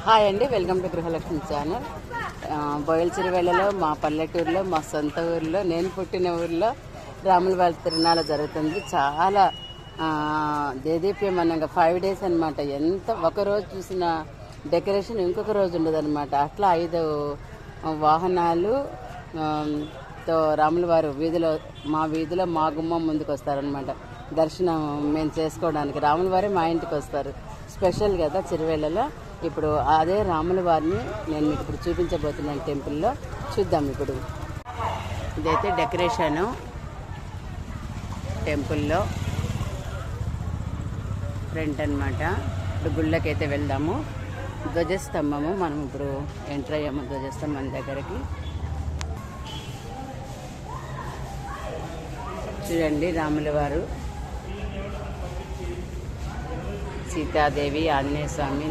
Hi అండి, welcome to Gruhalakshmi channel. బోయలచెరువేళ్లలో మా పల్లెటూరులో, మా సొంత ఊరిలో, నేను పుట్టిన ఊరిలో రాముల వారి తిరునాళ జరుగుతుంది. చాలా దేదీప్యమానంగా 5 days అనమాట. ఎంత ఒకరోజు చూసిన డెకరేషన్ ఇంకొక రోజు ఉండదు అనమాట. అట్లా 5 వాహనాలు తో రాముల వారు మా వీధిలో మా గుమ్మం ముందుకు వస్తారనమాట. దర్శనం మేము చేసుకోవడానికి రాముల వారే మా ఇంటికి వస్తారు. స్పెషల్ కదా చెరువేళ్లలో. ఇప్పుడు అదే రాముల వారిని నేను మీకు ఇప్పుడు చూపించబోతున్నాను టెంపుల్లో. చూద్దాం ఇప్పుడు. ఇదైతే డెకరేషను టెంపుల్లో ఫ్రంట్ అనమాట. ఇప్పుడు గుళ్ళకైతే వెళ్దాము. ధ్వజస్తంభము మనం ఇప్పుడు ఎంటర్ అయ్యాము ధ్వజస్తంభం దగ్గరికి. చూడండి, రాముల వారు, సీతాదేవి, ఆంజనేయ స్వామి,